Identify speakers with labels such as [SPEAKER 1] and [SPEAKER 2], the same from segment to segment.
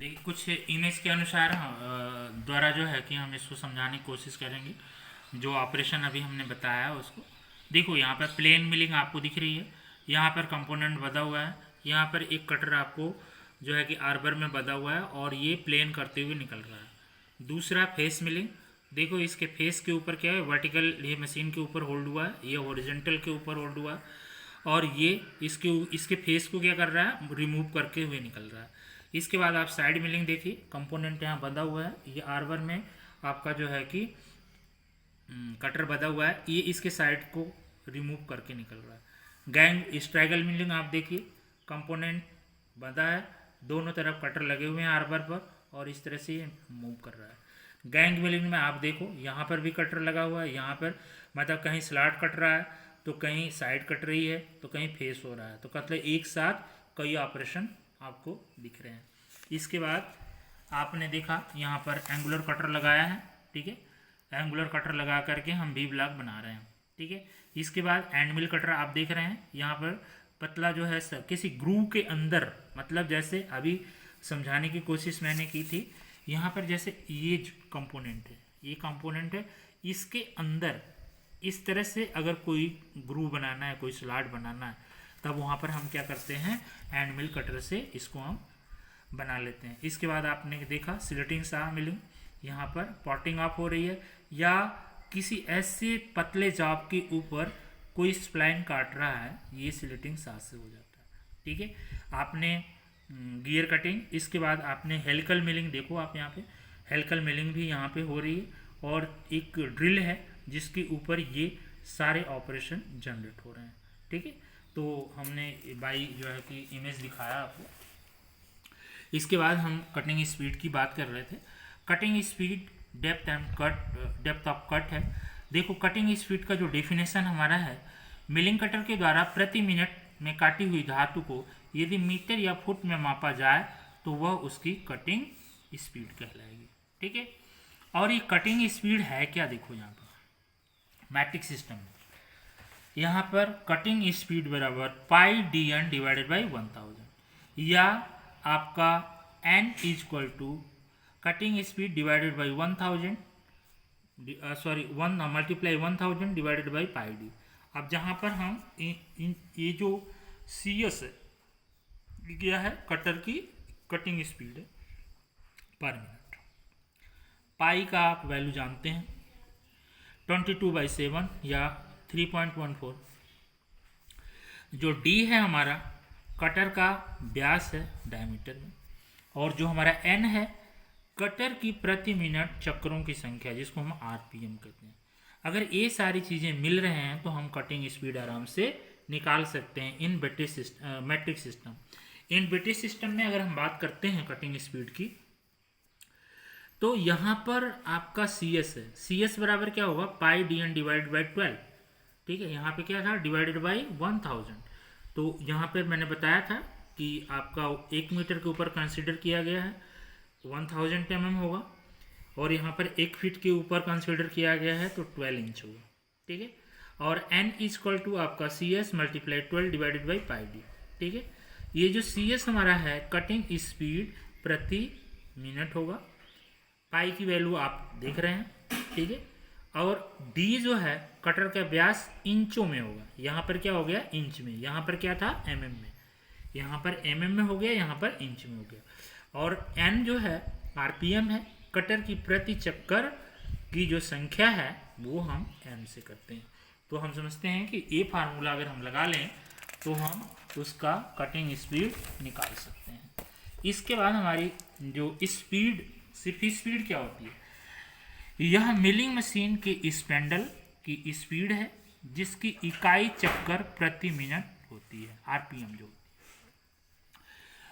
[SPEAKER 1] देखिए कुछ इमेज के अनुसार द्वारा जो है कि हम इसको समझाने की कोशिश करेंगे। जो ऑपरेशन अभी हमने बताया है उसको देखो। यहाँ पर प्लेन मिलिंग आपको दिख रही है, यहाँ पर कंपोनेंट बधा हुआ है, यहाँ पर एक कटर आपको जो है कि आर्बर में बधा हुआ है और ये प्लेन करते हुए निकल रहा है। दूसरा फेस मिलिंग, देखो इसके फेस के ऊपर क्या है, वर्टिकल ये मशीन के ऊपर होल्ड हुआ है, ये हॉरिजॉन्टल के ऊपर होल्ड हुआ है और ये इसके इसके फेस को क्या कर रहा है, रिमूव करके हुए निकल रहा है। इसके बाद आप साइड मिलिंग देखिए, कंपोनेंट यहाँ बंधा हुआ है, ये आर्बर में आपका जो है कि कटर बंधा हुआ है, ये इसके साइड को रिमूव करके निकल रहा है। गैंग स्ट्रैगल मिलिंग आप देखिए, कंपोनेंट बंधा है, दोनों तरफ कटर लगे हुए हैं आर्बर पर और इस तरह से ये मूव कर रहा है। गैंग मिलिंग में आप देखो यहाँ पर भी कटर लगा हुआ है, यहाँ पर मतलब कहीं स्लॉट कट रहा है तो कहीं साइड कट रही है तो कहीं फेस हो रहा है, तो मतलब एक साथ कई ऑपरेशन आपको दिख रहे हैं। इसके बाद आपने देखा यहाँ पर एंगुलर कटर लगाया है, ठीक है, एंगुलर कटर लगा करके हम वी ब्लॉक बना रहे हैं, ठीक है। इसके बाद एंड मिल कटर आप देख रहे हैं, यहाँ पर पतला जो है किसी ग्रूव के अंदर, मतलब जैसे अभी समझाने की कोशिश मैंने की थी, यहाँ पर जैसे ये कंपोनेंट है, ये कंपोनेंट है, इसके अंदर इस तरह से अगर कोई ग्रूव बनाना है, कोई स्लॉट बनाना है, तब वहाँ पर हम क्या करते हैं, एंड मिल कटर से इसको हम बना लेते हैं। इसके बाद आपने देखा स्लिटिंग सा मिलिंग, यहाँ पर पॉटिंग ऑफ हो रही है या किसी ऐसे पतले जॉब के ऊपर कोई स्प्लाइन काट रहा है, ये स्लिटिंग सा से हो जाता है, ठीक है। आपने गियर कटिंग, इसके बाद आपने हेलिकल मिलिंग, देखो आप यहाँ पे हेलिकल मिलिंग भी यहाँ पे हो रही है और एक ड्रिल है जिसके ऊपर ये सारे ऑपरेशन जनरेट हो रहे हैं, ठीक है। तो हमने बाई जो है कि इमेज दिखाया आपको। इसके बाद हम कटिंग स्पीड की बात कर रहे थे। Cutting speed depth and depth of cut है। देखो कटिंग स्पीड का जो डेफिनेशन हमारा है, मिलिंग कटर के द्वारा प्रति मिनट में काटी हुई धातु को यदि मीटर या फुट में मापा जाए तो वह उसकी कटिंग स्पीड कहलाएगी, ठीक है। और ये कटिंग स्पीड है क्या, देखो यहाँ पर मैट्रिक सिस्टम में यहाँ पर कटिंग स्पीड बराबर pi D N divided by 1000 या आपका n is equal to cutting speed divided by 1000 sorry 1 multiply 1000 divided by pi D. अब जहाँ पर हम ये जो सी एस है, क्या है, कटर की कटिंग स्पीड है पर मिनट। पाई का आप वैल्यू जानते हैं 22/7 या 3.14। जो डी है हमारा कटर का व्यास है डायमीटर में, और जो हमारा एन है कटर की प्रति मिनट चक्रों की संख्या, जिसको हम आरपीएम कहते हैं। अगर ये सारी चीज़ें मिल रहे हैं तो हम कटिंग स्पीड आराम से निकाल सकते हैं इन मैट्रिक सिस्टम। इन ब्रिटिश सिस्टम में अगर हम बात करते हैं कटिंग स्पीड की, तो यहाँ पर आपका सी एस है, सी एस बराबर क्या होगा, पाई डी एन डिवाइड बाई 12, ठीक है। यहाँ पे क्या था, डिवाइडेड बाई 1000। तो यहाँ पर मैंने बताया था कि आपका 1 मीटर के ऊपर कंसिडर किया गया है 1000 mm होगा, और यहाँ पर 1 फीट के ऊपर कंसिडर किया गया है तो 12 इंच होगा, ठीक है। और n इज इक्वल टू आपका C S multiply 12 divided by pi D, ठीक है। ये जो सी एस हमारा है कटिंग स्पीड प्रति मिनट होगा, पाई की वैल्यू आप देख रहे हैं, ठीक है। और डी जो है कटर का व्यास इंचों में होगा, यहाँ पर क्या हो गया, इंच में, यहाँ पर क्या था, mm में, यहाँ पर mm में हो गया, यहाँ पर इंच में हो गया। और n जो है rpm है, कटर की प्रति चक्कर की जो संख्या है वो हम n से करते हैं। तो हम समझते हैं कि ये फार्मूला अगर हम लगा लें तो हम उसका कटिंग स्पीड निकाल सकते हैं। इसके बाद हमारी जो स्पीड, सिर्फ स्पीड क्या होती है, यह मिलिंग मशीन की स्पेंडल की स्पीड है जिसकी इकाई चक्कर प्रति मिनट होती है, आरपीएम जो।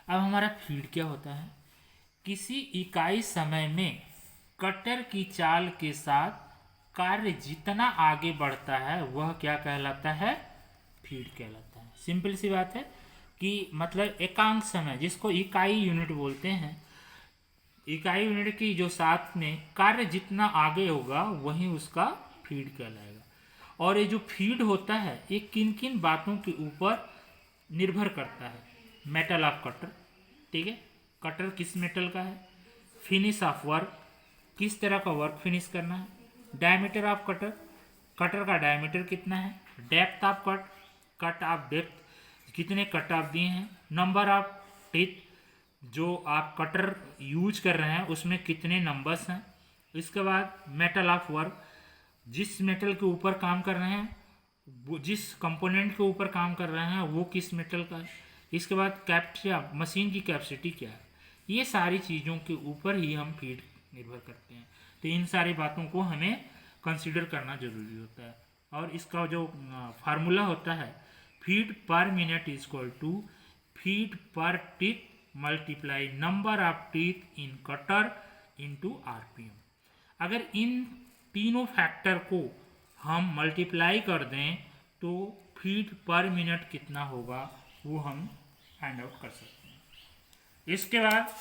[SPEAKER 1] अब हमारा फीड क्या होता है, किसी इकाई समय में कटर की चाल के साथ कार्य जितना आगे बढ़ता है वह क्या कहलाता है, फीड कहलाता है। सिंपल सी बात है कि मतलब एकांक समय, जिसको इकाई यूनिट बोलते हैं, इकाई यूनिट की जो साथ में कार्य जितना आगे होगा वही उसका फीड कहलाएगा। और ये जो फीड होता है ये किन किन बातों के ऊपर निर्भर करता है, मेटल ऑफ कटर, ठीक है, कटर किस मेटल का है, फिनिश ऑफ वर्क, किस तरह का वर्क फिनिश करना है, डायमीटर ऑफ कटर, कटर का डायमीटर कितना है, depth of cut, cut off depth, कितने कट ऑफ दिए हैं, नंबर ऑफ टीथ, जो आप कटर यूज कर रहे हैं उसमें कितने नंबर्स हैं। इसके बाद मेटल ऑफ वर्क, जिस मेटल के ऊपर काम कर रहे हैं, वो जिस कंपोनेंट के ऊपर काम कर रहे हैं वो किस मेटल का है। इसके बाद कैपेसिटी, मशीन की कैपेसिटी क्या है। ये सारी चीज़ों के ऊपर ही हम फीड निर्भर करते हैं। तो इन सारी बातों को हमें कंसिडर करना जरूरी होता है। और इसका जो फार्मूला होता है, feed per minute is equal to feed per teeth multiply number of teeth in cutter into RPM. अगर इन तीनों फैक्टर को हम मल्टीप्लाई कर दें तो फीड पर मिनट कितना होगा वो हम फाइंड आउट कर सकते हैं। इसके बाद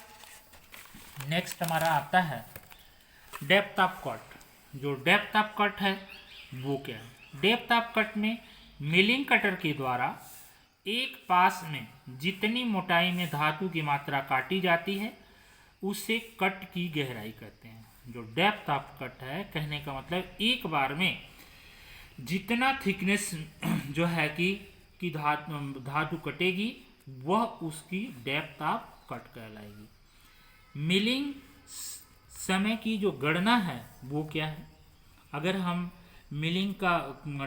[SPEAKER 1] नेक्स्ट हमारा आता है डेप्थ ऑफ कट। जो डेप्थ ऑफ कट है वो क्या है। डेप्थ ऑफ कट में मिलिंग कटर के द्वारा एक पास में जितनी मोटाई में धातु की मात्रा काटी जाती है उसे कट की गहराई कहते हैं। जो डेप्थ ऑफ कट है, कहने का मतलब एक बार में जितना थिकनेस जो है कि धातु कटेगी वह उसकी डेप्थ ऑफ कट कहलाएगी। मिलिंग समय की जो गणना है वो क्या है। अगर हम मिलिंग का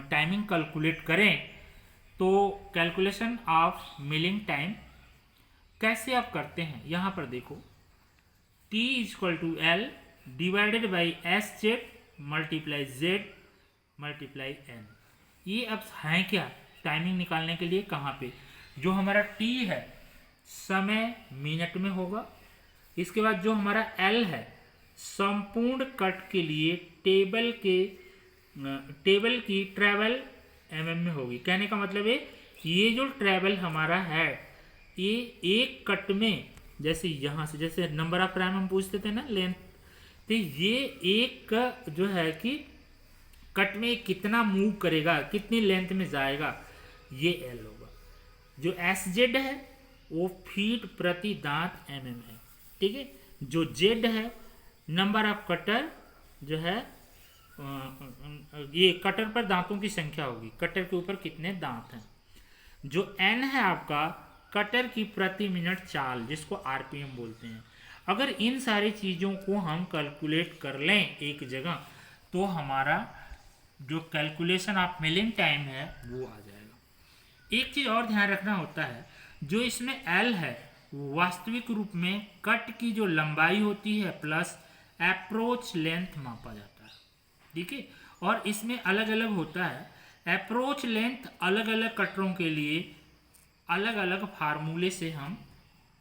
[SPEAKER 1] टाइमिंग कैलकुलेट करें तो कैलकुलेशन ऑफ मिलिंग टाइम कैसे आप करते हैं, यहाँ पर देखो, T equal to L divided by S Z multiply Z multiply N. ये अब है क्या टाइमिंग निकालने के लिए, कहाँ पे, जो हमारा T है समय मिनट में होगा। इसके बाद जो हमारा L है संपूर्ण कट के लिए टेबल की ट्रेवल mm में होगी। कहने का मतलब है ये जो ट्रेवल हमारा है ये एक कट में, जैसे यहाँ से जैसे नंबर ऑफ टाइम हम पूछते थे ना लेंथ, तो ये एक जो है कि कट में कितना मूव करेगा, कितनी लेंथ में जाएगा, ये L होगा। जो SZ है वो फीट प्रति दांत mm है, ठीक है। जो Z है नंबर ऑफ कटर जो है, ये कटर पर दांतों की संख्या होगी, कटर के ऊपर कितने दांत हैं। जो N है आपका कटर की प्रति मिनट चाल, जिसको RPM बोलते हैं। अगर इन सारी चीज़ों को हम कैलकुलेट कर लें एक जगह तो हमारा जो कैलकुलेशन ऑफ मिलिंग टाइम है वो आ जाएगा। एक चीज़ और ध्यान रखना होता है, जो इसमें L है वास्तविक रूप में कट की जो लंबाई होती है प्लस अप्रोच लेंथ मापा जाता है, ठीक है। और इसमें अलग अलग होता है। अप्रोच लेंथ अलग अलग कटरों के लिए अलग अलग फार्मूले से हम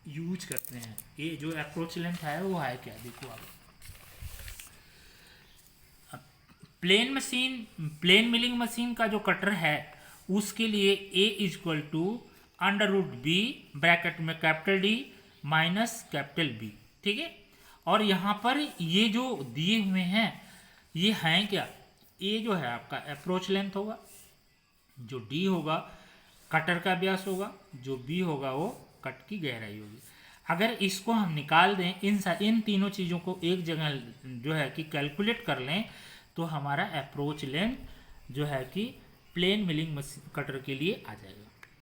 [SPEAKER 1] यूज करते हैं। ये जो अप्रोच लेंथ है वो है क्या, देखो आप, प्लेन मिलिंग मशीन का जो कटर है उसके लिए A equal to √B bracket में capital D minus capital B, ठीक है। और यहाँ पर ये जो दिए हुए हैं ये हैं क्या, A जो है आपका अप्रोच लेंथ होगा, जो D होगा कटर का व्यास होगा, जो B होगा वो कट की गहराई होगी। अगर इसको हम निकाल दें, इन तीनों चीज़ों को एक जगह जो है कि कैलकुलेट कर लें तो हमारा अप्रोच लेंथ जो है कि प्लेन मिलिंग कटर के लिए आ जाएगा।